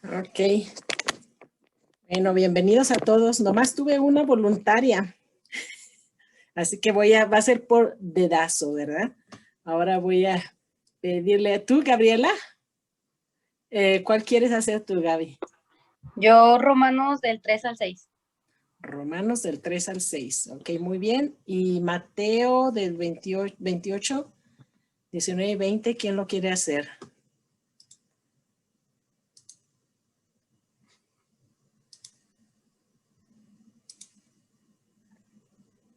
Ok. Bueno, bienvenidos a todos. Nomás tuve una voluntaria. Así que va a ser por dedazo, ¿verdad? Ahora voy a pedirle a tú, Gabriela. ¿Cuál quieres hacer tú, Gaby? Yo, Romanos del 3 al 6. Romanos del 3 al 6. Ok, muy bien. Y Mateo del 28, 19 y 20, ¿quién lo quiere hacer?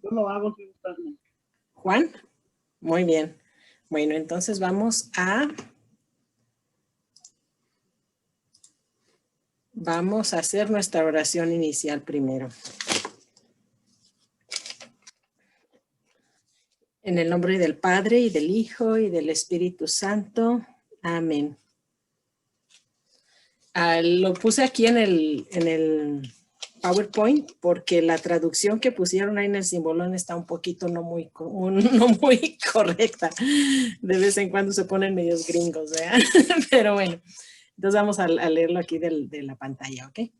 Yo lo hago sin estar. Juan, muy bien. Bueno, entonces vamos a hacer nuestra oración inicial primero. En el nombre del Padre, y del Hijo, y del Espíritu Santo. Amén. Lo puse aquí en el PowerPoint porque la traducción que pusieron ahí en el simbolón está un poquito no muy correcta. De vez en cuando se ponen medios gringos, ¿verdad? Pero bueno, entonces vamos a leerlo aquí de la pantalla, ¿ok?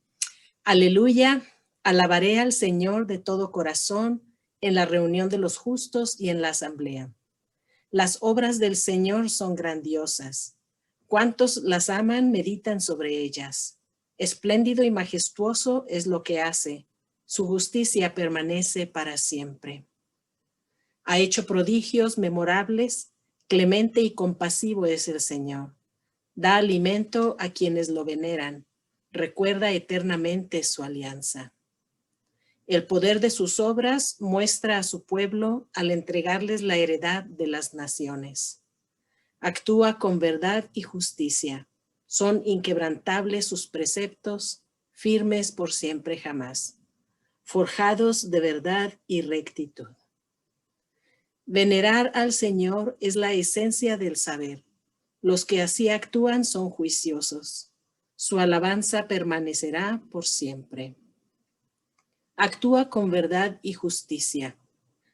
Aleluya, alabaré al Señor de todo corazón en la reunión de los justos y en la asamblea. Las obras del Señor son grandiosas. Cuantos las aman meditan sobre ellas. Espléndido y majestuoso es lo que hace. Su justicia permanece para siempre. Ha hecho prodigios memorables. Clemente y compasivo es el Señor. Da alimento a quienes lo veneran. Recuerda eternamente su alianza. El poder de sus obras muestra a su pueblo al entregarles la heredad de las naciones. Actúa con verdad y justicia. Son inquebrantables sus preceptos, firmes por siempre jamás, forjados de verdad y rectitud. Venerar al Señor es la esencia del saber. Los que así actúan son juiciosos. Su alabanza permanecerá por siempre. Actúa con verdad y justicia.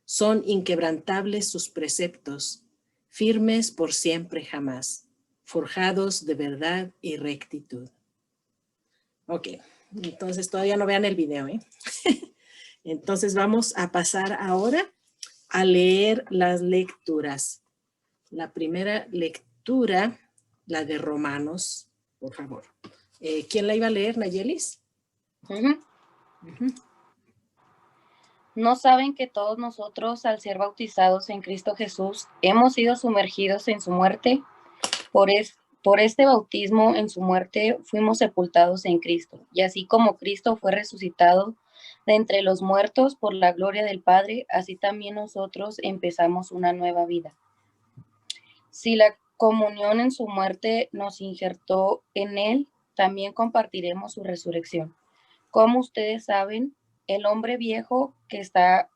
Son inquebrantables sus preceptos, firmes por siempre jamás, forjados de verdad y rectitud. Ok, entonces todavía no vean el video, ¿eh? Entonces vamos a pasar ahora a leer las lecturas. La primera lectura, la de Romanos, por favor. ¿Quién la iba a leer, Nayelis? ¿No saben que todos nosotros, al ser bautizados en Cristo Jesús, hemos sido sumergidos en su muerte? Por este bautismo en su muerte fuimos sepultados en Cristo, y así como Cristo fue resucitado de entre los muertos por la gloria del Padre, así también nosotros empezamos una nueva vida. Si la comunión en su muerte nos injertó en él, también compartiremos su resurrección. Como ustedes saben, el hombre viejo que está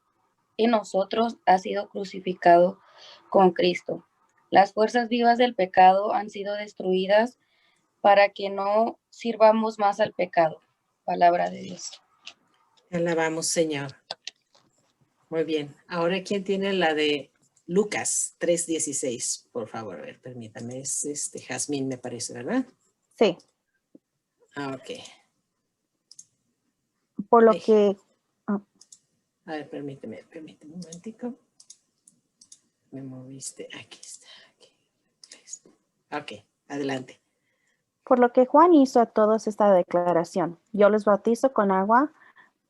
en nosotros ha sido crucificado con Cristo. Las fuerzas vivas del pecado han sido destruidas para que no sirvamos más al pecado. Palabra de Dios. Alabamos, Señor. Muy bien. Ahora, ¿quién tiene la de Lucas 3:16? Por favor, a ver, permítame. Es Jazmín, me parece, ¿verdad? Sí. Ok. Por lo que... A ver, permíteme un momentico. Me moviste. Aquí está. Ok, adelante. Por lo que Juan hizo a todos esta declaración: yo les bautizo con agua,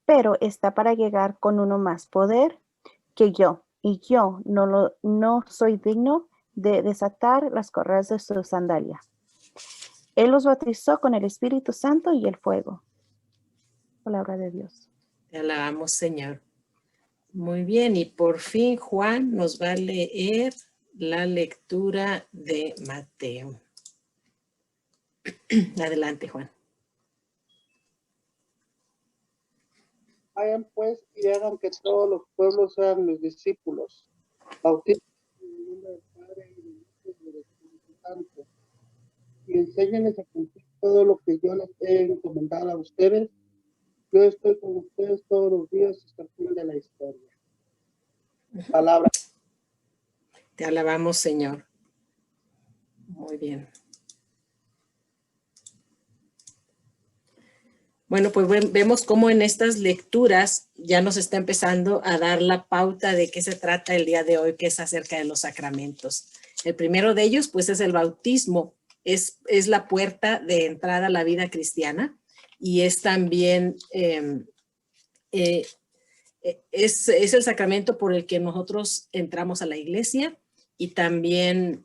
pero está para llegar con uno más poder que yo, y yo no soy digno de desatar las correas de su sandalia. Él los bautizó con el Espíritu Santo y el fuego. Palabra de Dios. Te alabamos, Señor. Muy bien, y por fin Juan nos va a leer la lectura de Mateo. Adelante, Juan. Vayan pues y hagan que todos los pueblos sean mis discípulos. Bauticen en el nombre del Padre y del Hijo y del Espíritu Santo. Y enséñenles a cumplir todo lo que yo les he encomendado a ustedes. Yo estoy con ustedes todos los días hasta el fin de la historia. Palabra. Te alabamos, Señor. Muy bien. Bueno, pues vemos cómo en estas lecturas ya nos está empezando a dar la pauta de qué se trata el día de hoy, que es acerca de los sacramentos. El primero de ellos, pues, es el bautismo. Es la puerta de entrada a la vida cristiana y es también, es el sacramento por el que nosotros entramos a la iglesia y también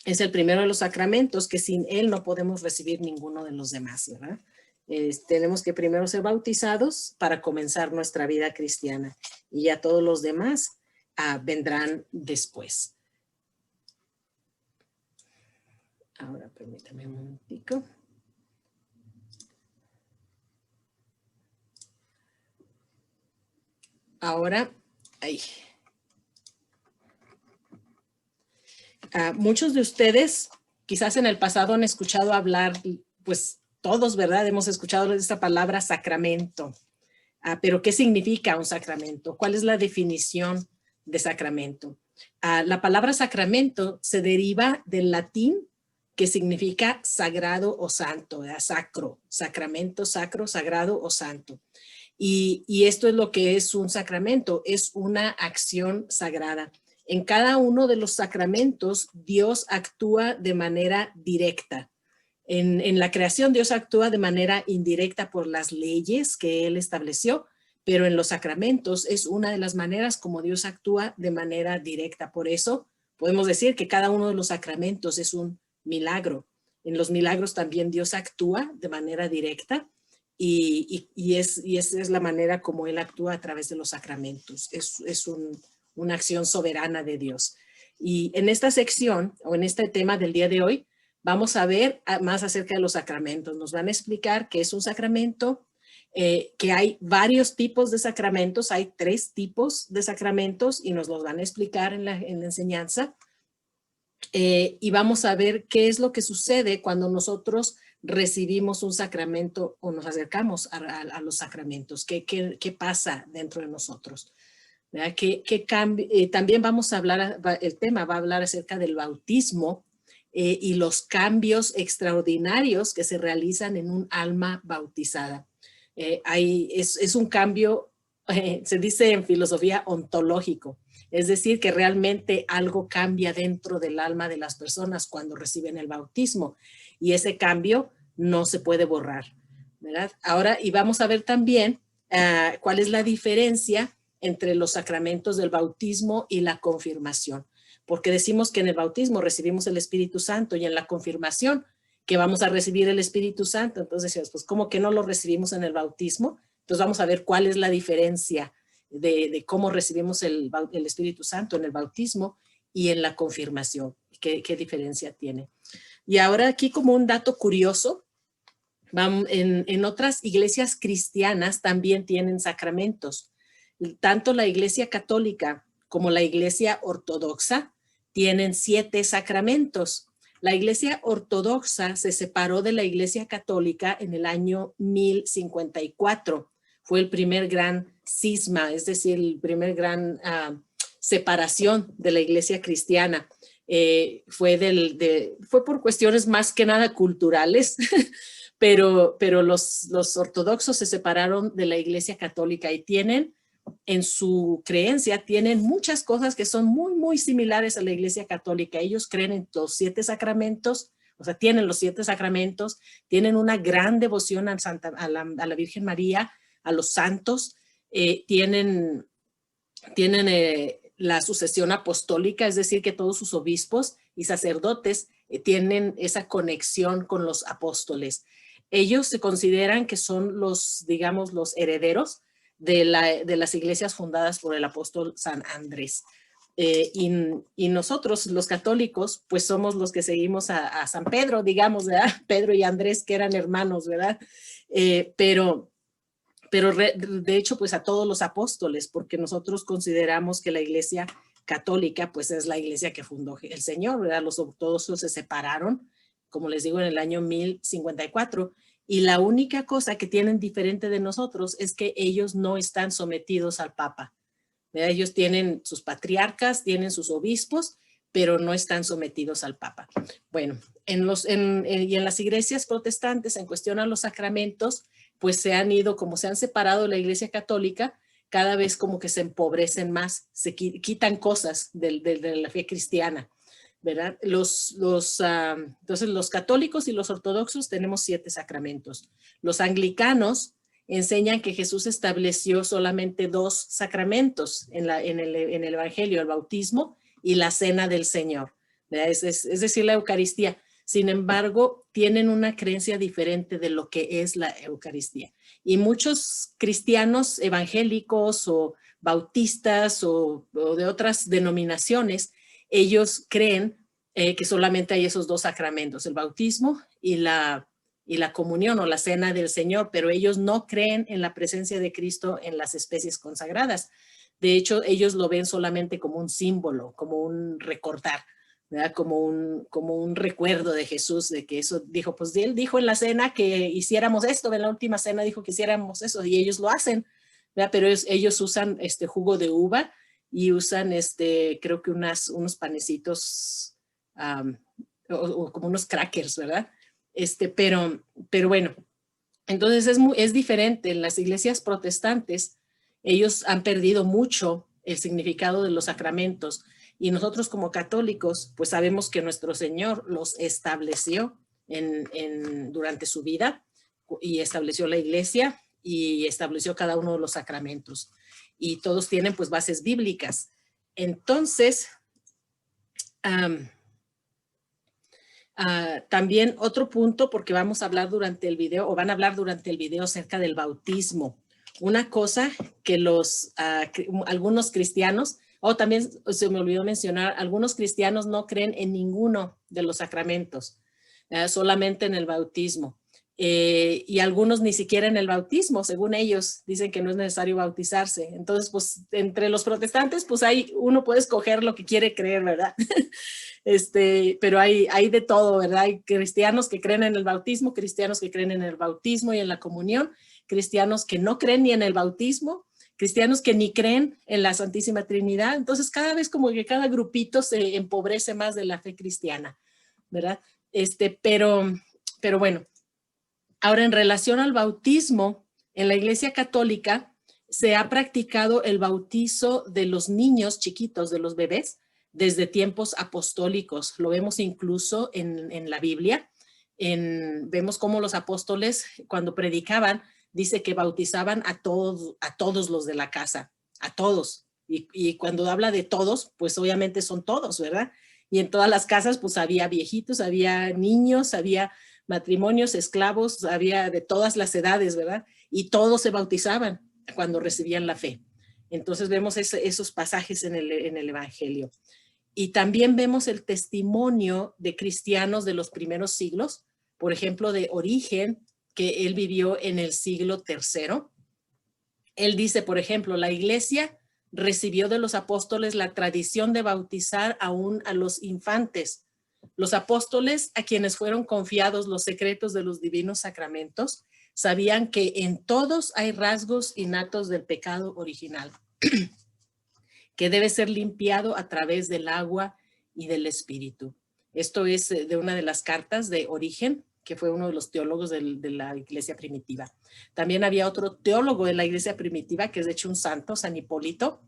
es el primero de los sacramentos que sin él no podemos recibir ninguno de los demás, ¿verdad? Tenemos que primero ser bautizados para comenzar nuestra vida cristiana y ya todos los demás vendrán después. Ahora permítame un momentico. Ahora, ahí. Muchos de ustedes quizás en el pasado han escuchado hablar, pues todos, ¿verdad? Hemos escuchado esta palabra sacramento. Pero ¿qué significa un sacramento? ¿Cuál es la definición de sacramento? La palabra sacramento se deriva del latín que significa sagrado o santo, ¿verdad? Sacro, sacramento, sacro, sagrado o santo. Y esto es lo que es un sacramento, es una acción sagrada. En cada uno de los sacramentos, Dios actúa de manera directa. En la creación, Dios actúa de manera indirecta por las leyes que Él estableció, pero en los sacramentos es una de las maneras como Dios actúa de manera directa. Por eso podemos decir que cada uno de los sacramentos es un milagro. En los milagros también Dios actúa de manera directa y esa es la manera como Él actúa a través de los sacramentos. Es una acción soberana de Dios. Y en esta sección o en este tema del día de hoy, vamos a ver más acerca de los sacramentos. Nos van a explicar qué es un sacramento, que hay varios tipos de sacramentos, hay 3 tipos de sacramentos y nos los van a explicar en la enseñanza. Y vamos a ver qué es lo que sucede cuando nosotros recibimos un sacramento o nos acercamos a los sacramentos, qué pasa dentro de nosotros. También vamos a hablar, el tema va a hablar acerca del bautismo y los cambios extraordinarios que se realizan en un alma bautizada. Es un cambio, se dice en filosofía, ontológico. Es decir, que realmente algo cambia dentro del alma de las personas cuando reciben el bautismo y ese cambio no se puede borrar, ¿verdad? Ahora, y vamos a ver también cuál es la diferencia entre los sacramentos del bautismo y la confirmación. Porque decimos que en el bautismo recibimos el Espíritu Santo y en la confirmación que vamos a recibir el Espíritu Santo. Entonces decimos, pues ¿cómo que no lo recibimos en el bautismo? Entonces vamos a ver cuál es la diferencia de cómo recibimos el Espíritu Santo en el bautismo y en la confirmación. ¿Qué diferencia tiene? Y ahora aquí como un dato curioso, en otras iglesias cristianas también tienen sacramentos. Tanto la iglesia católica como la iglesia ortodoxa tienen 7 sacramentos. La iglesia ortodoxa se separó de la iglesia católica en el año 1054. Fue el primer gran cisma, es decir, el primer gran separación de la iglesia cristiana. Fue por cuestiones más que nada culturales, pero los ortodoxos se separaron de la iglesia católica y tienen en su creencia, tienen muchas cosas que son muy, muy similares a la iglesia católica. Ellos creen en los 7 sacramentos, o sea, tienen los 7 sacramentos, tienen una gran devoción a la Virgen María, a los santos, tienen la sucesión apostólica, es decir, que todos sus obispos y sacerdotes tienen esa conexión con los apóstoles. Ellos se consideran que son los, digamos, los herederos de las iglesias fundadas por el apóstol San Andrés. Y nosotros, los católicos, pues somos los que seguimos a San Pedro, digamos, ¿verdad? Pedro y Andrés, que eran hermanos, ¿verdad? Pero de hecho, pues a todos los apóstoles, porque nosotros consideramos que la iglesia católica, pues es la iglesia que fundó el Señor, ¿verdad? Los ortodoxos se separaron, como les digo, en el año 1054, y la única cosa que tienen diferente de nosotros es que ellos no están sometidos al Papa, ¿verdad? Ellos tienen sus patriarcas, tienen sus obispos, pero no están sometidos al Papa. Bueno, y en las iglesias protestantes, en cuestión a los sacramentos, pues se han ido, como se han separado de la Iglesia Católica, cada vez como que se empobrecen más, se quitan cosas de la fe cristiana, ¿verdad? Entonces los católicos y los ortodoxos tenemos 7 sacramentos. Los anglicanos enseñan que Jesús estableció solamente 2 sacramentos en el Evangelio, el bautismo y la cena del Señor, ¿verdad? Es decir, la Eucaristía. Sin embargo, tienen una creencia diferente de lo que es la Eucaristía. Y muchos cristianos evangélicos o bautistas o de otras denominaciones, ellos creen que solamente hay esos 2 sacramentos, el bautismo y la comunión o la cena del Señor, pero ellos no creen en la presencia de Cristo en las especies consagradas. De hecho, ellos lo ven solamente como un símbolo, como un recordar, ¿verdad? Como un recuerdo de Jesús, de que eso dijo, pues él dijo en la cena que hiciéramos esto, en la última cena dijo que hiciéramos eso, y ellos lo hacen, ¿verdad? Pero ellos usan jugo de uva y usan creo que unos panecitos, o como unos crackers, ¿verdad? Pero bueno, entonces es diferente. En las iglesias protestantes, ellos han perdido mucho el significado de los sacramentos, y nosotros como católicos, pues sabemos que nuestro Señor los estableció durante su vida, y estableció la iglesia y estableció cada uno de los sacramentos. Y todos tienen pues bases bíblicas. Entonces, también otro punto, porque vamos a hablar durante el video, o van a hablar durante el video acerca del bautismo. Una cosa que algunos cristianos, también se me olvidó mencionar, algunos cristianos no creen en ninguno de los sacramentos, solamente en el bautismo. Y algunos ni siquiera en el bautismo, según ellos, dicen que no es necesario bautizarse. Entonces, pues, entre los protestantes, pues uno puede escoger lo que quiere creer, ¿verdad? Pero hay de todo, ¿verdad? Hay cristianos que creen en el bautismo, cristianos que creen en el bautismo y en la comunión, cristianos que no creen ni en el bautismo, cristianos que ni creen en la Santísima Trinidad. Entonces, cada vez como que cada grupito se empobrece más de la fe cristiana, ¿verdad? Pero bueno, ahora en relación al bautismo, en la Iglesia Católica se ha practicado el bautizo de los niños chiquitos, de los bebés, desde tiempos apostólicos. Lo vemos incluso en la Biblia. Vemos cómo los apóstoles, cuando predicaban, dice que bautizaban a todos los de la casa, a todos. Y cuando habla de todos, pues obviamente son todos, ¿verdad? Y en todas las casas, pues había viejitos, había niños, había matrimonios, esclavos, había de todas las edades, ¿verdad? Y todos se bautizaban cuando recibían la fe. Entonces vemos esos pasajes en el Evangelio. Y también vemos el testimonio de cristianos de los primeros siglos, por ejemplo, de Origen, que él vivió en el siglo III. Él dice, por ejemplo, la iglesia recibió de los apóstoles la tradición de bautizar aún a los infantes. Los apóstoles, a quienes fueron confiados los secretos de los divinos sacramentos, sabían que en todos hay rasgos innatos del pecado original, que debe ser limpiado a través del agua y del espíritu. Esto es de una de las cartas de Origen, que fue uno de los teólogos de la iglesia primitiva. También había otro teólogo de la iglesia primitiva, que es de hecho un santo, San Hipólito.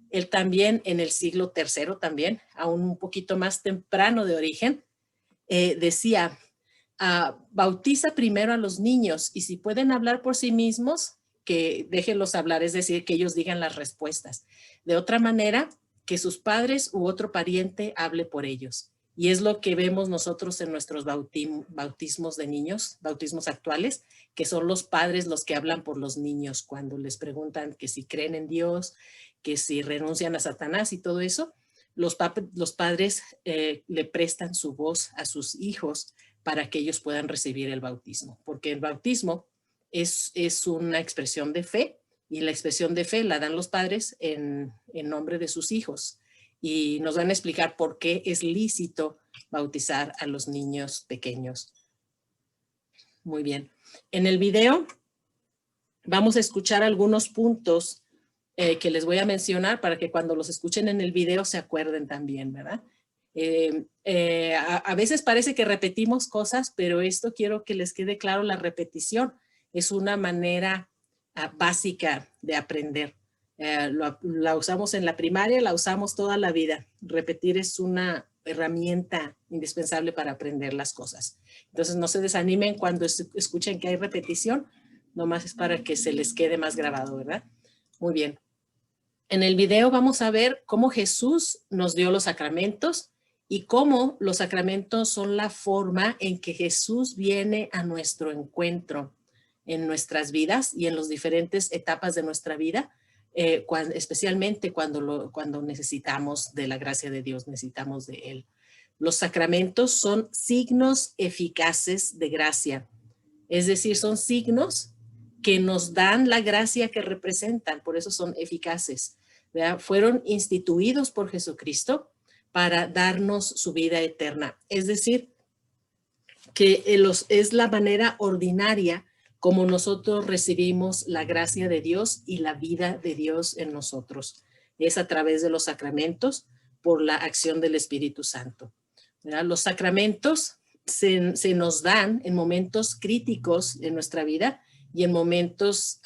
Él también en el siglo III, también, aún un poquito más temprano de Origen, decía, bautiza primero a los niños, y si pueden hablar por sí mismos, que déjenlos hablar, es decir, que ellos digan las respuestas. De otra manera, que sus padres u otro pariente hable por ellos. Y es lo que vemos nosotros en nuestros bautismos de niños, bautismos actuales, que son los padres los que hablan por los niños cuando les preguntan que si creen en Dios, que si renuncian a Satanás y todo eso. Los padres le prestan su voz a sus hijos para que ellos puedan recibir el bautismo, porque el bautismo es una expresión de fe, y la expresión de fe la dan los padres en nombre de sus hijos. Y nos van a explicar por qué es lícito bautizar a los niños pequeños. Muy bien. En el video vamos a escuchar algunos puntos que les voy a mencionar para que cuando los escuchen en el video se acuerden también, ¿verdad? A veces parece que repetimos cosas, pero esto quiero que les quede claro la repetición. es una manera básica de aprender. La usamos en la primaria, la usamos toda la vida. Repetir es una herramienta indispensable para aprender las cosas. Entonces no se desanimen cuando escuchen que hay repetición, nomás es para que se les quede más grabado, ¿verdad? Muy bien. En el video vamos a ver cómo Jesús nos dio los sacramentos y cómo los sacramentos son la forma en que Jesús viene a nuestro encuentro en nuestras vidas y en las diferentes etapas de nuestra vida, especialmente cuando necesitamos de la gracia de Dios, necesitamos de Él. Los sacramentos son signos eficaces de gracia, es decir, son signos que nos dan la gracia que representan, por eso son eficaces, ¿verdad? Fueron instituidos por Jesucristo para darnos su vida eterna, es decir, que es la manera ordinaria como nosotros recibimos la gracia de Dios y la vida de Dios en nosotros. Es a través de los sacramentos por la acción del Espíritu Santo, ¿verdad? Los sacramentos se nos dan en momentos críticos en nuestra vida y en momentos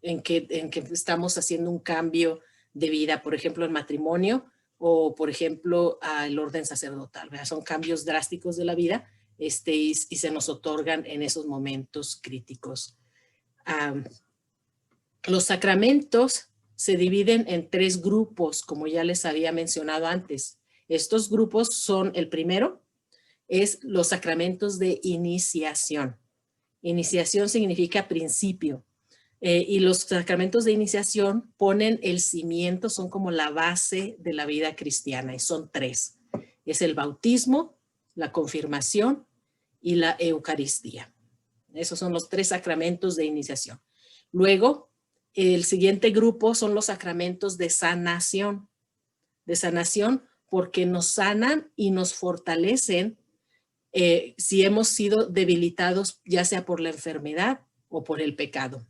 en que estamos haciendo un cambio de vida, por ejemplo, el matrimonio o, por ejemplo, el orden sacerdotal, ¿verdad? Son cambios drásticos de la vida y se nos otorgan en esos momentos críticos. Los sacramentos se dividen en 3 grupos, como ya les había mencionado antes. Estos grupos son, el primero es los sacramentos de iniciación. Iniciación significa principio. Y los sacramentos de iniciación ponen el cimiento, son como la base de la vida cristiana, y son 3. Es el bautismo, la confirmación y la Eucaristía. Esos son los 3 sacramentos de iniciación. Luego, el siguiente grupo son los sacramentos de sanación. De sanación porque nos sanan y nos fortalecen si hemos sido debilitados, ya sea por la enfermedad o por el pecado.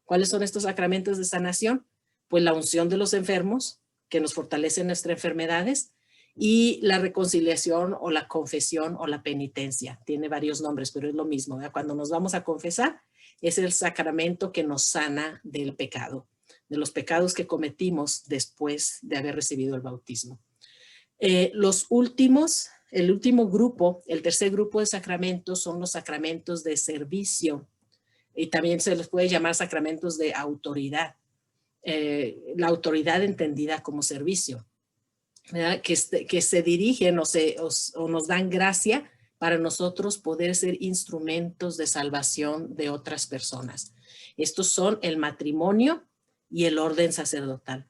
¿Cuáles son estos sacramentos de sanación? Pues la unción de los enfermos, que nos fortalece en nuestras enfermedades, y la reconciliación o la confesión o la penitencia. Tiene varios nombres, pero es lo mismo, ¿verdad? Cuando nos vamos a confesar, es el sacramento que nos sana del pecado, de los pecados que cometimos después de haber recibido el bautismo. El último grupo, el tercer grupo de sacramentos son los sacramentos de servicio y también se les puede llamar sacramentos de autoridad. La autoridad entendida como servicio, ¿verdad? Que se dirigen o nos dan gracia para nosotros poder ser instrumentos de salvación de otras personas. Estos son el matrimonio y el orden sacerdotal.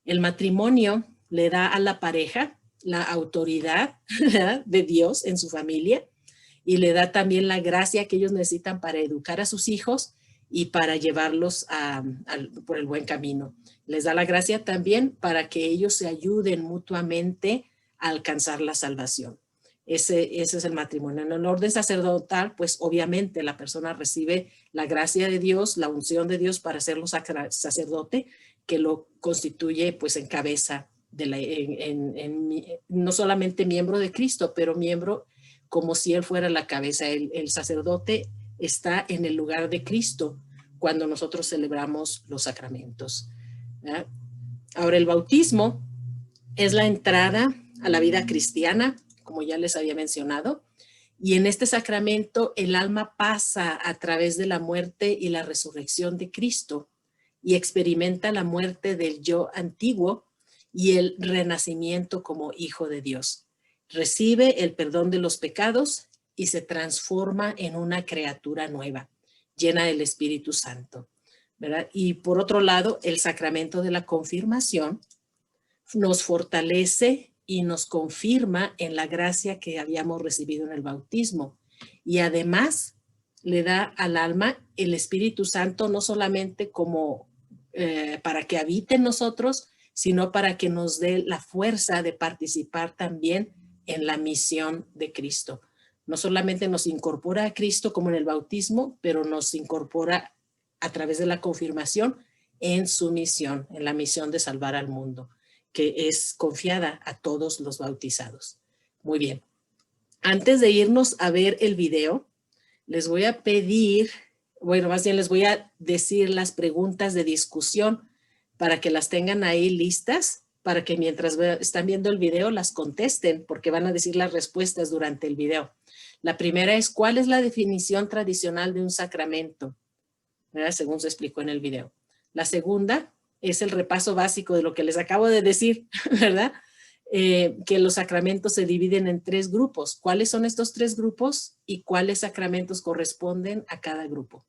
El matrimonio le da a la pareja la autoridad, ¿verdad?, de Dios en su familia y le da también la gracia que ellos necesitan para educar a sus hijos y para llevarlos por el buen camino. Les da la gracia también para que ellos se ayuden mutuamente a alcanzar la salvación. Ese es el matrimonio. En el orden sacerdotal, pues obviamente la persona recibe la gracia de Dios, la unción de Dios para ser sacerdote, que lo constituye pues en cabeza, no solamente miembro de Cristo, pero miembro como si él fuera la cabeza. El sacerdote está en el lugar de Cristo cuando nosotros celebramos los sacramentos, ¿verdad? Ahora, el bautismo es la entrada a la vida cristiana, como ya les había mencionado, y en este sacramento el alma pasa a través de la muerte y la resurrección de Cristo y experimenta la muerte del yo antiguo y el renacimiento como hijo de Dios. Recibe el perdón de los pecados y se transforma en una criatura nueva, llena del Espíritu Santo, ¿verdad? Y por otro lado, el sacramento de la confirmación nos fortalece y nos confirma en la gracia que habíamos recibido en el bautismo. Y además le da al alma el Espíritu Santo no solamente como para que habite en nosotros, sino para que nos dé la fuerza de participar también en la misión de Cristo. No solamente nos incorpora a Cristo como en el bautismo, pero nos incorpora a través de la confirmación en su misión, en la misión de salvar al mundo, que es confiada a todos los bautizados. Muy bien. Antes de irnos a ver el video, les voy a pedir bueno, más bien les voy a decir las preguntas de discusión para que las tengan ahí listas, para que mientras están viendo el video las contesten, porque van a decir las respuestas durante el video. La primera es, ¿cuál es la definición tradicional de un sacramento? ¿Verdad? Según se explicó en el video. La segunda es el repaso básico de lo que les acabo de decir, ¿verdad? Que los sacramentos se dividen en 3 grupos. ¿Cuáles son estos 3 grupos y cuáles sacramentos corresponden a cada grupo?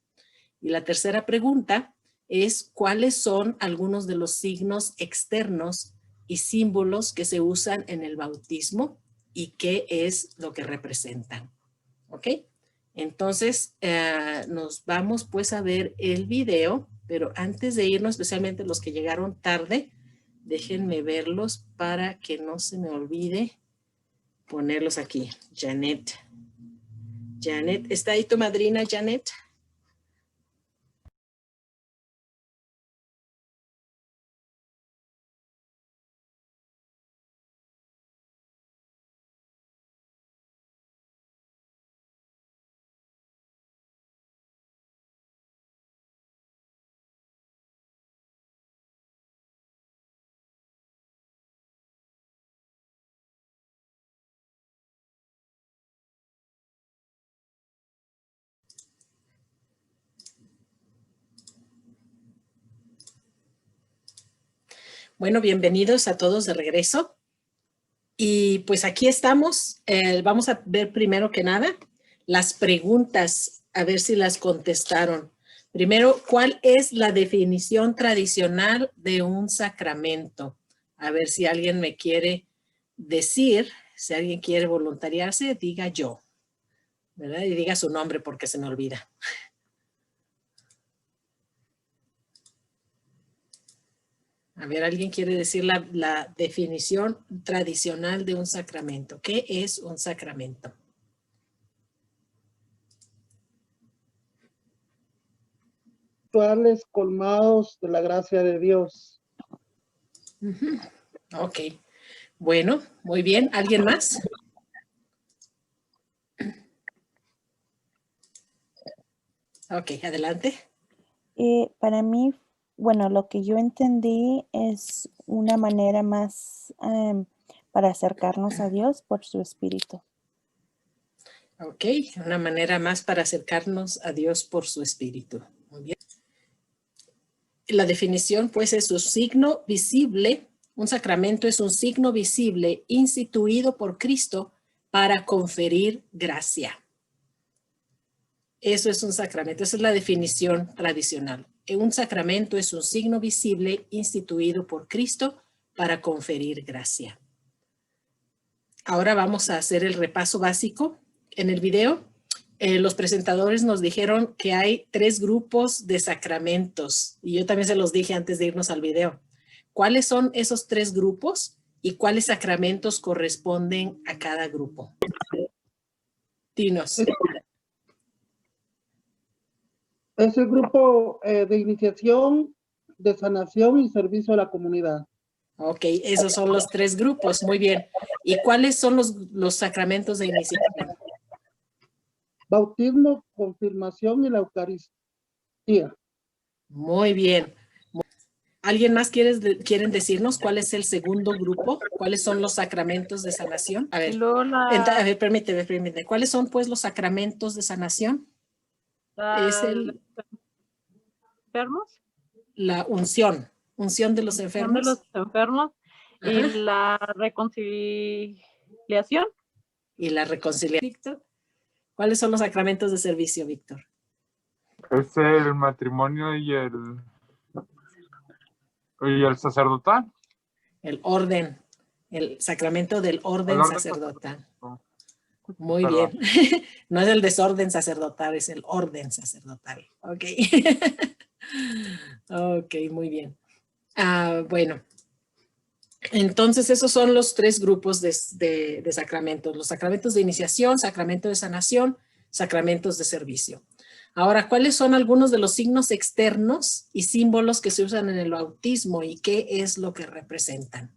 Y la tercera pregunta es, ¿cuáles son algunos de los signos externos y símbolos que se usan en el bautismo y qué es lo que representan? ¿Ok? Entonces, nos vamos pues a ver el video, pero antes de irnos, especialmente los que llegaron tarde, déjenme verlos para que no se me olvide ponerlos aquí. Janet. Janet, ¿está ahí tu madrina, Janet? Bueno, bienvenidos a todos de regreso. Y pues aquí estamos. Vamos a ver primero que nada las preguntas, a ver si las contestaron. Primero, ¿cuál es la definición tradicional de un sacramento? A ver si alguien me quiere decir, si alguien quiere voluntariarse, diga yo, ¿verdad? Y diga su nombre porque se me olvida. A ver, ¿alguien quiere decir la definición tradicional de un sacramento? ¿Qué es un sacramento? Rituales colmados de la gracia de Dios. Ok. Bueno, muy bien. ¿Alguien más? Ok, adelante. Para mí, bueno, lo que yo entendí es una manera más para acercarnos a Dios por su Espíritu. Ok, una manera más para acercarnos a Dios por su Espíritu. Muy bien. La definición, pues, es un signo visible. Un sacramento es un signo visible instituido por Cristo para conferir gracia. Eso es un sacramento. Esa es la definición tradicional. Un sacramento es un signo visible instituido por Cristo para conferir gracia. Ahora vamos a hacer el repaso básico. En el video, los presentadores nos dijeron que hay 3 grupos de sacramentos. Y yo también se los dije antes de irnos al video. ¿Cuáles son esos 3 grupos y cuáles sacramentos corresponden a cada grupo? Dinos. Es el grupo de iniciación, de sanación y servicio a la comunidad. Ok, esos son los 3 grupos. Muy bien. ¿Y cuáles son los sacramentos de iniciación? Bautismo, confirmación y la Eucaristía. Muy bien. ¿Alguien más quieren decirnos cuál es el segundo grupo? ¿Cuáles son los sacramentos de sanación? A ver, a ver, permíteme. ¿Cuáles son pues los sacramentos de sanación? Es enfermos. La unción de los enfermos. De los enfermos. Ajá. Y la reconciliación. Y la reconciliación. Víctor, ¿cuáles son los sacramentos de servicio, Víctor? Es el matrimonio y el sacerdotal. El orden, el sacramento del orden sacerdotal. Muy Perdón. bien. No es el desorden sacerdotal, es el orden sacerdotal. Ok. Ok, muy bien. Bueno, entonces esos son los 3 grupos de sacramentos. Los sacramentos de iniciación, sacramento de sanación, sacramentos de servicio. Ahora, ¿cuáles son algunos de los signos externos y símbolos que se usan en el bautismo y qué es lo que representan?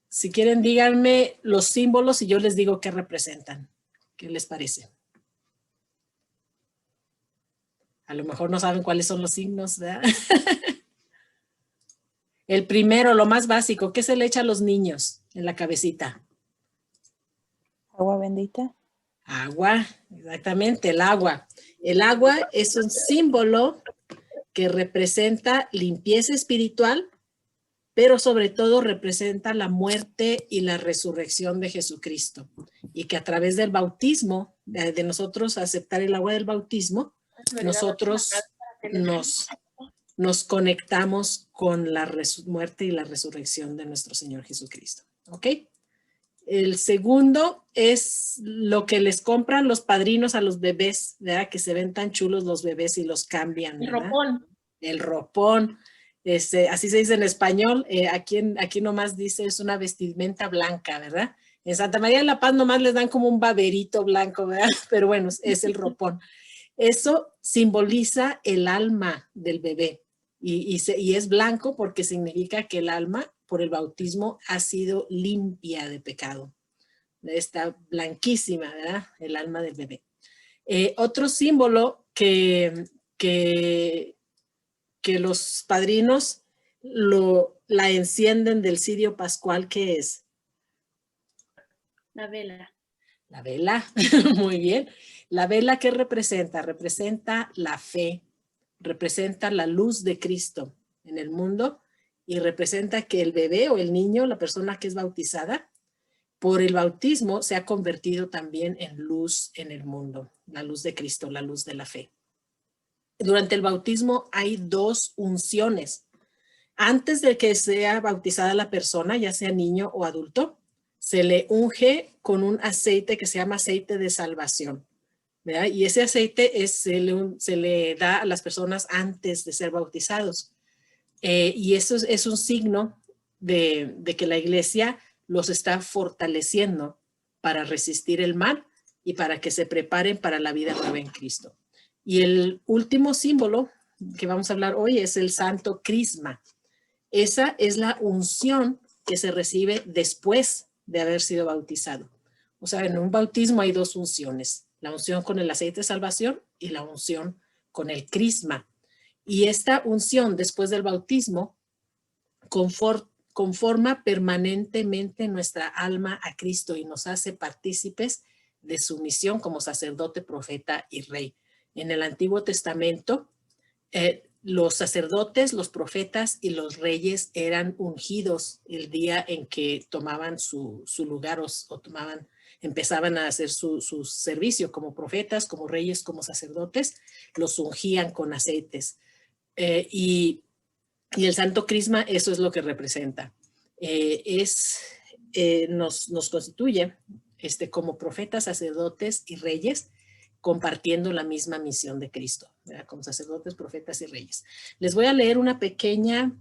Si quieren, díganme los símbolos y yo les digo qué representan. ¿Qué les parece? A lo mejor no saben cuáles son los signos, ¿verdad? El primero, lo más básico, ¿qué se le echa a los niños en la cabecita? Agua bendita. Agua, exactamente, el agua. El agua es un símbolo que representa limpieza espiritual, pero sobre todo representa la muerte y la resurrección de Jesucristo. Y que a través del bautismo, de nosotros aceptar el agua del bautismo, nosotros nos conectamos con la muerte y la resurrección de nuestro Señor Jesucristo. ¿Ok? El segundo es lo que les compran los padrinos a los bebés, ¿verdad? Que se ven tan chulos los bebés y los cambian, ¿verdad? El ropón. El ropón. Así se dice en español. Aquí nomás dice es una vestimenta blanca, ¿verdad? En Santa María de la Paz nomás les dan como un baberito blanco, ¿verdad? Pero bueno, es el ropón. Eso simboliza el alma del bebé y es blanco porque significa que el alma por el bautismo ha sido limpia de pecado. Está blanquísima, ¿verdad? El alma del bebé. Otro símbolo que los padrinos la encienden del cirio pascual, ¿qué es? La vela. La vela, muy bien. La vela, ¿qué representa? Representa la fe, representa la luz de Cristo en el mundo y representa que el bebé o el niño, la persona que es bautizada, por el bautismo se ha convertido también en luz en el mundo, la luz de Cristo, la luz de la fe. Durante el bautismo hay dos unciones. Antes de que sea bautizada la persona, ya sea niño o adulto, se le unge con un aceite que se llama aceite de salvación, ¿verdad? Y ese aceite se le da a las personas antes de ser bautizados. Y eso es un signo de que la iglesia los está fortaleciendo para resistir el mal y para que se preparen para la vida nueva en Cristo. Y el último símbolo que vamos a hablar hoy es el Santo Crisma. Esa es la unción que se recibe después de haber sido bautizado. O sea, en un bautismo hay dos unciones, la unción con el aceite de salvación y la unción con el crisma. Y esta unción después del bautismo conforma permanentemente nuestra alma a Cristo y nos hace partícipes de su misión como sacerdote, profeta y rey. En el Antiguo Testamento, los sacerdotes, los profetas y los reyes eran ungidos el día en que tomaban su lugar o empezaban a hacer su servicio como profetas, como reyes, como sacerdotes, los ungían con aceites. Y el Santo Crisma, eso es lo que representa. Nos constituye como profetas, sacerdotes y reyes, compartiendo la misma misión de Cristo, ¿verdad? Como sacerdotes, profetas y reyes. Les voy a leer una pequeña,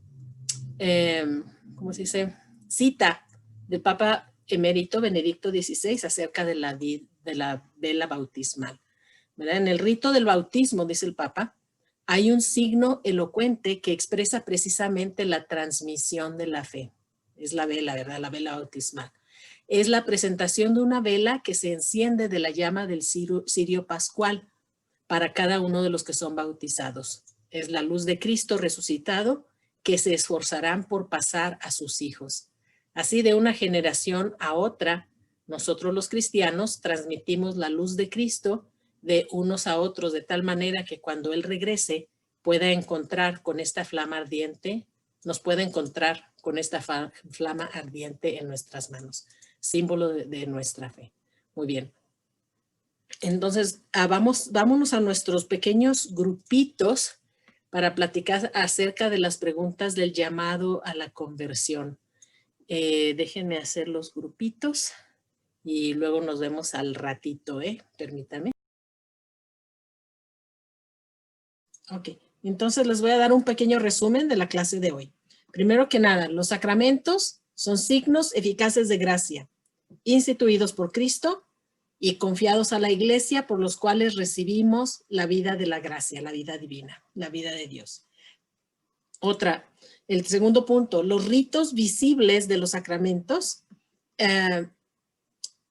¿cómo se dice? Cita del Papa Emérito Benedicto XVI acerca de la vela bautismal, ¿verdad? En el rito del bautismo, dice el Papa, hay un signo elocuente que expresa precisamente la transmisión de la fe. Es la vela, ¿verdad? La vela bautismal. Es la presentación de una vela que se enciende de la llama del cirio pascual para cada uno de los que son bautizados. Es la luz de Cristo resucitado que se esforzarán por pasar a sus hijos. Así, de una generación a otra, nosotros los cristianos transmitimos la luz de Cristo de unos a otros de tal manera que cuando Él regrese pueda encontrar con esta flama ardiente, nos pueda encontrar con esta flama ardiente en nuestras manos, símbolo de nuestra fe. Muy bien. Entonces, vámonos a nuestros pequeños grupitos para platicar acerca de las preguntas del llamado a la conversión. Déjenme hacer los grupitos y luego nos vemos al ratito, permítanme. Ok, entonces les voy a dar un pequeño resumen de la clase de hoy. Primero que nada, los sacramentos son signos eficaces de gracia, instituidos por Cristo y confiados a la iglesia, por los cuales recibimos la vida de la gracia, la vida divina, la vida de Dios. El segundo punto, los ritos visibles de los sacramentos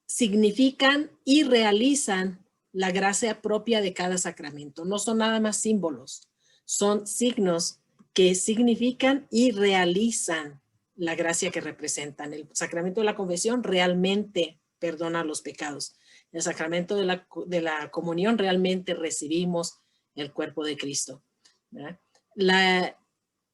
significan y realizan la gracia propia de cada sacramento. No son nada más símbolos, son signos que significan y realizan la gracia que representan. El sacramento de la confesión realmente perdona los pecados. El sacramento de la comunión realmente recibimos el cuerpo de Cristo, ¿verdad?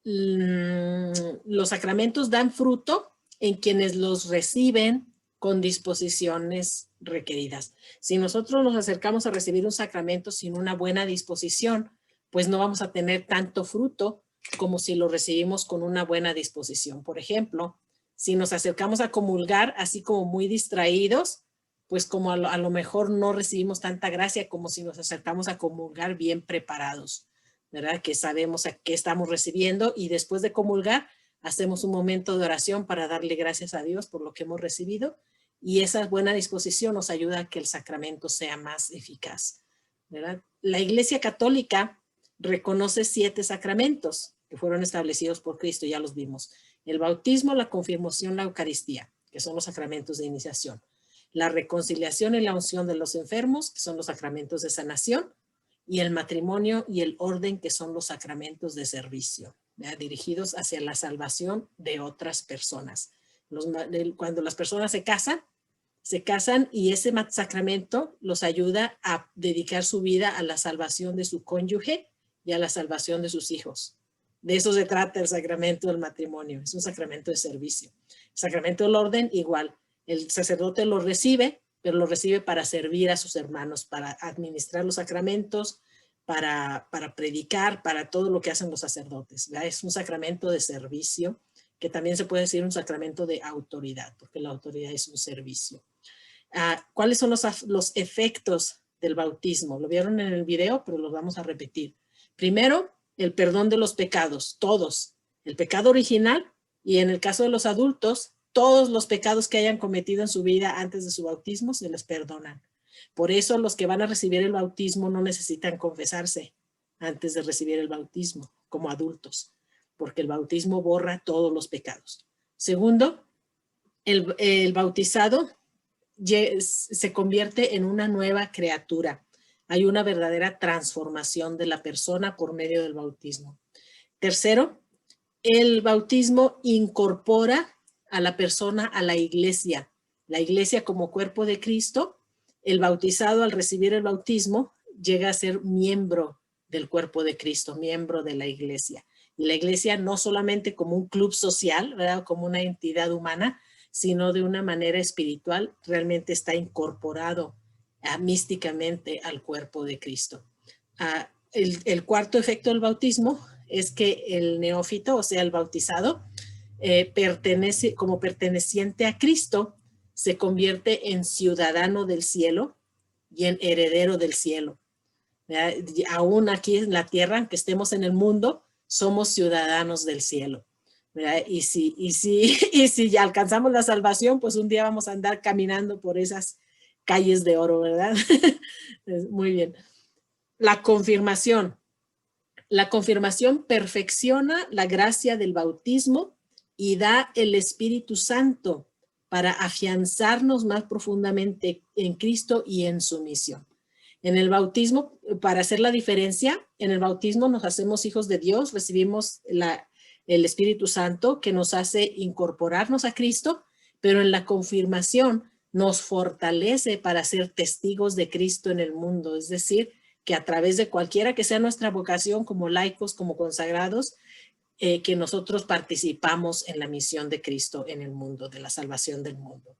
Los sacramentos dan fruto en quienes los reciben con disposiciones requeridas. Si nosotros nos acercamos a recibir un sacramento sin una buena disposición, pues no vamos a tener tanto fruto como si lo recibimos con una buena disposición. Por ejemplo, si nos acercamos a comulgar así como muy distraídos, pues como a lo mejor no recibimos tanta gracia como si nos acercamos a comulgar bien preparados, ¿verdad? Que sabemos a qué estamos recibiendo y después de comulgar hacemos un momento de oración para darle gracias a Dios por lo que hemos recibido y esa buena disposición nos ayuda a que el sacramento sea más eficaz, ¿verdad? La Iglesia Católica reconoce 7 sacramentos que fueron establecidos por Cristo, ya los vimos. El bautismo, la confirmación, la Eucaristía, que son los sacramentos de iniciación. La reconciliación y la unción de los enfermos, que son los sacramentos de sanación. Y el matrimonio y el orden, que son los sacramentos de servicio, ¿verdad? Dirigidos hacia la salvación de otras personas. Cuando las personas se casan y ese sacramento los ayuda a dedicar su vida a la salvación de su cónyuge y a la salvación de sus hijos. De eso se trata el sacramento del matrimonio, es un sacramento de servicio. El sacramento del orden, igual, el sacerdote lo recibe, pero lo recibe para servir a sus hermanos, para administrar los sacramentos, para predicar, para todo lo que hacen los sacerdotes, ¿verdad? Es un sacramento de servicio, que también se puede decir un sacramento de autoridad, porque la autoridad es un servicio. ¿Cuáles son los efectos del bautismo? Lo vieron en el video, pero lo vamos a repetir. Primero, el perdón de los pecados, todos. El pecado original y en el caso de los adultos, todos los pecados que hayan cometido en su vida antes de su bautismo se les perdonan. Por eso los que van a recibir el bautismo no necesitan confesarse antes de recibir el bautismo como adultos, porque el bautismo borra todos los pecados. Segundo, el bautizado se convierte en una nueva criatura. Hay una verdadera transformación de la persona por medio del bautismo. Tercero, el bautismo incorpora a la persona a la iglesia como cuerpo de Cristo. El bautizado al recibir el bautismo llega a ser miembro del cuerpo de Cristo, miembro de la iglesia. Y la iglesia no solamente como un club social, ¿verdad? Como una entidad humana, sino de una manera espiritual, realmente está incorporado místicamente al cuerpo de Cristo. El cuarto efecto del bautismo es que el neófito, o sea, el bautizado, como perteneciente a Cristo, se convierte en ciudadano del cielo y en heredero del cielo. Aún aquí en la tierra, aunque estemos en el mundo, somos ciudadanos del cielo, ¿verdad? Y si ya alcanzamos la salvación, pues un día vamos a andar caminando por esas calles de oro, ¿verdad? Muy bien. La confirmación. La confirmación perfecciona la gracia del bautismo y da el Espíritu Santo para afianzarnos más profundamente en Cristo y en su misión. En el bautismo, para hacer la diferencia, en el bautismo nos hacemos hijos de Dios, recibimos el Espíritu Santo que nos hace incorporarnos a Cristo, pero en la confirmación nos fortalece para ser testigos de Cristo en el mundo, es decir, que a través de cualquiera que sea nuestra vocación como laicos, como consagrados, que nosotros participamos en la misión de Cristo en el mundo, de la salvación del mundo.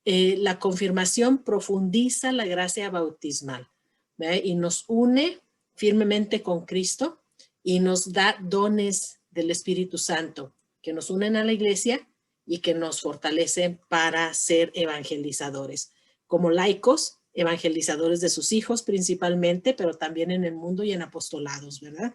La confirmación profundiza la gracia bautismal, ¿verdad? Y nos une firmemente con Cristo y nos da dones del Espíritu Santo que nos unen a la iglesia y que nos fortalecen para ser evangelizadores. Como laicos, evangelizadores de sus hijos principalmente, pero también en el mundo y en apostolados, ¿verdad?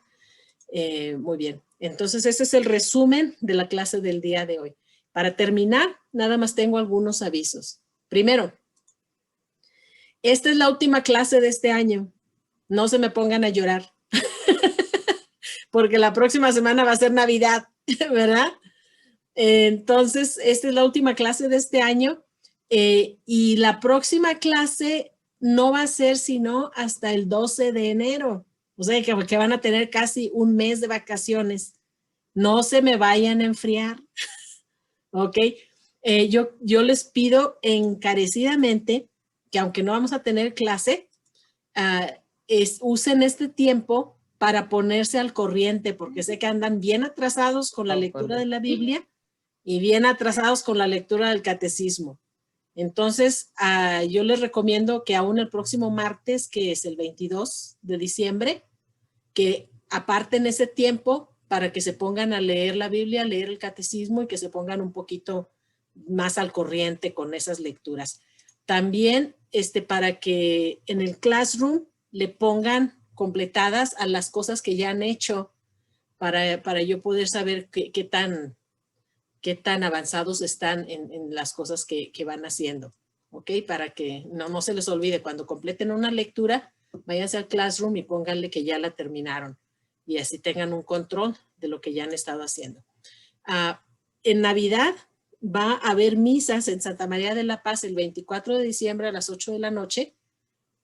Muy bien. Entonces, ese es el resumen de la clase del día de hoy. Para terminar, nada más tengo algunos avisos. Primero, esta es la última clase de este año. No se me pongan a llorar. Porque la próxima semana va a ser Navidad, ¿verdad? Entonces, esta es la última clase de este año. Y la próxima clase no va a ser sino hasta el 12 de enero. O sea, que van a tener casi un mes de vacaciones. No se me vayan a enfriar. ¿Ok? Yo les pido encarecidamente que aunque no vamos a tener clase, usen este tiempo para ponerse al corriente, porque sé que andan bien atrasados con la lectura de la Biblia y bien atrasados con la lectura del catecismo. Entonces, yo les recomiendo que aún el próximo martes, que es el 22 de diciembre, que aparten ese tiempo para que se pongan a leer la Biblia, a leer el catecismo y que se pongan un poquito más al corriente con esas lecturas. También para que en el Classroom le pongan completadas a las cosas que ya han hecho para yo poder saber qué tan avanzados están en las cosas que van haciendo. ¿Ok? Para que no se les olvide, cuando completen una lectura, váyanse al Classroom y pónganle que ya la terminaron y así tengan un control de lo que ya han estado haciendo. En Navidad va a haber misas en Santa María de la Paz el 24 de diciembre a las 8 de la noche,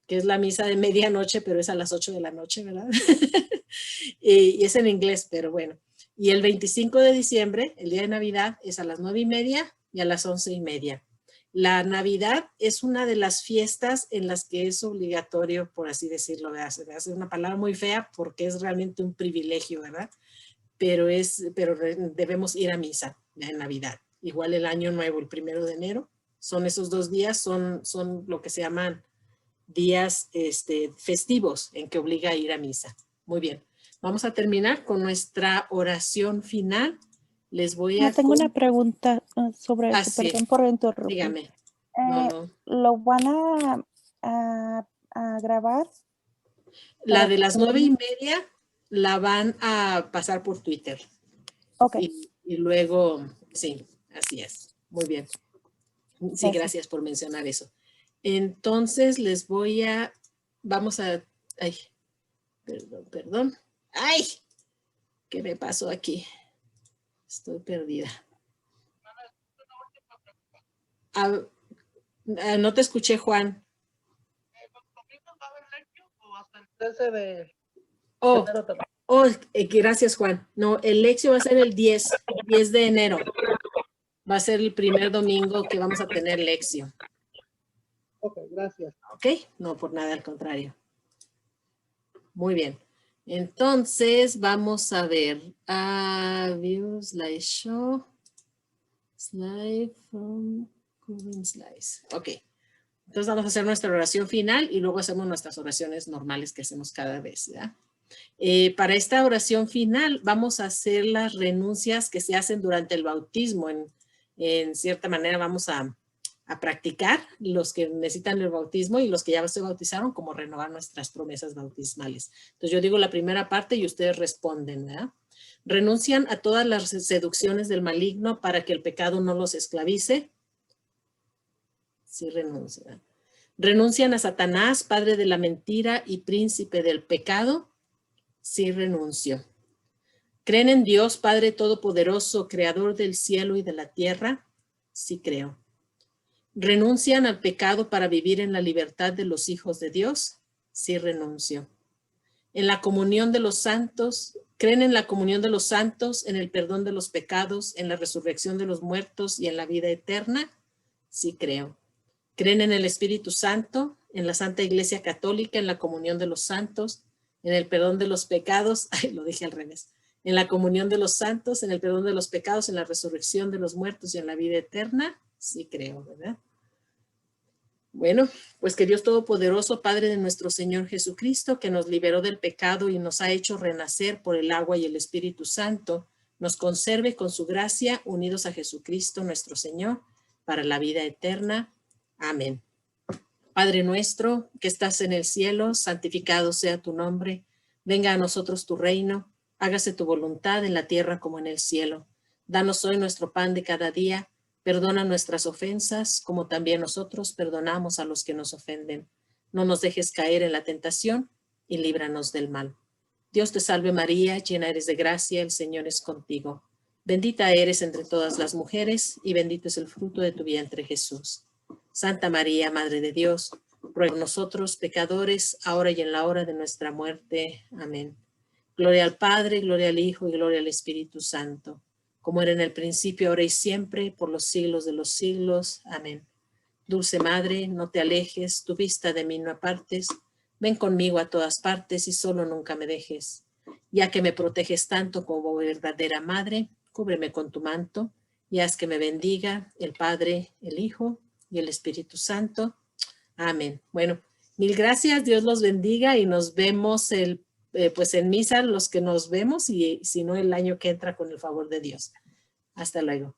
que es la misa de medianoche, pero es a las 8 de la noche, ¿verdad? y es en inglés, pero bueno. Y el 25 de diciembre, el día de Navidad, es a las 9:30 y a las 11:30. La Navidad es una de las fiestas en las que es obligatorio, por así decirlo, ¿verdad? Se me hace una palabra muy fea porque es realmente un privilegio, ¿verdad? Pero debemos ir a misa en Navidad. Igual el Año Nuevo, el 1 de enero, son esos 2 días, son lo que se llaman días festivos en que obliga a ir a misa. Muy bien. Vamos a terminar con nuestra oración final. Les voy a... Tengo una pregunta sobre eso, sí. perdón por interrumpir. Dígame. No. ¿Lo van a grabar? La de las 9:30 la van a pasar por Twitter. Ok. Y luego, sí, así es. Muy bien. Sí, gracias por mencionar eso. Entonces vamos a, ay, perdón. Ay, ¿qué me pasó aquí? Estoy perdida. No te escuché, Juan. Gracias, Juan. No, el lección va a ser el 10 de enero. Va a ser el primer domingo que vamos a tener lección. Ok, gracias. Ok, no por nada, al contrario. Muy bien. Entonces, vamos a ver. View slideshow. Slide from current slides. Ok. Entonces vamos a hacer nuestra oración final y luego hacemos nuestras oraciones normales que hacemos cada vez, ¿verdad? Para esta oración final vamos a hacer las renuncias que se hacen durante el bautismo. En cierta manera vamos a practicar los que necesitan el bautismo y los que ya se bautizaron, como renovar nuestras promesas bautismales. Entonces yo digo la primera parte y ustedes responden, ¿verdad? Renuncian a todas las seducciones del maligno para que el pecado no los esclavice. Sí, renuncian. Renuncian a Satanás, padre de la mentira y príncipe del pecado. Sí, renuncio. ¿Creen en Dios, Padre Todopoderoso, Creador del cielo y de la tierra? Sí, creo. ¿Renuncian al pecado para vivir en la libertad de los hijos de Dios? Sí, renuncio. ¿En la comunión de los santos? ¿Creen en la comunión de los santos, en el perdón de los pecados, en la resurrección de los muertos y en la vida eterna? Sí, creo. ¿Creen en el Espíritu Santo, en la Santa Iglesia Católica, en la comunión de los santos, en el perdón de los pecados? Ay, lo dije al revés. En la comunión de los santos, en el perdón de los pecados, en la resurrección de los muertos y en la vida eterna. Sí creo, ¿verdad? Bueno, pues que Dios Todopoderoso, Padre de nuestro Señor Jesucristo, que nos liberó del pecado y nos ha hecho renacer por el agua y el Espíritu Santo, nos conserve con su gracia unidos a Jesucristo nuestro Señor para la vida eterna. Amén. Padre nuestro que estás en el cielo, santificado sea tu nombre. Venga a nosotros tu reino. Hágase tu voluntad en la tierra como en el cielo. Danos hoy nuestro pan de cada día. Perdona nuestras ofensas, como también nosotros perdonamos a los que nos ofenden. No nos dejes caer en la tentación y líbranos del mal. Dios te salve María, llena eres de gracia, el Señor es contigo. Bendita eres entre todas las mujeres y bendito es el fruto de tu vientre Jesús. Santa María, Madre de Dios, ruega por nosotros pecadores, ahora y en la hora de nuestra muerte. Amén. Gloria al Padre, gloria al Hijo y gloria al Espíritu Santo, como era en el principio, ahora y siempre, por los siglos de los siglos. Amén. Dulce Madre, no te alejes, tu vista de mí no apartes. Ven conmigo a todas partes y solo nunca me dejes. Ya que me proteges tanto como verdadera Madre, cúbreme con tu manto y haz que me bendiga el Padre, el Hijo y el Espíritu Santo. Amén. Bueno, mil gracias, Dios los bendiga y nos vemos pues en misa los que nos vemos y si no el año que entra con el favor de Dios. Hasta luego.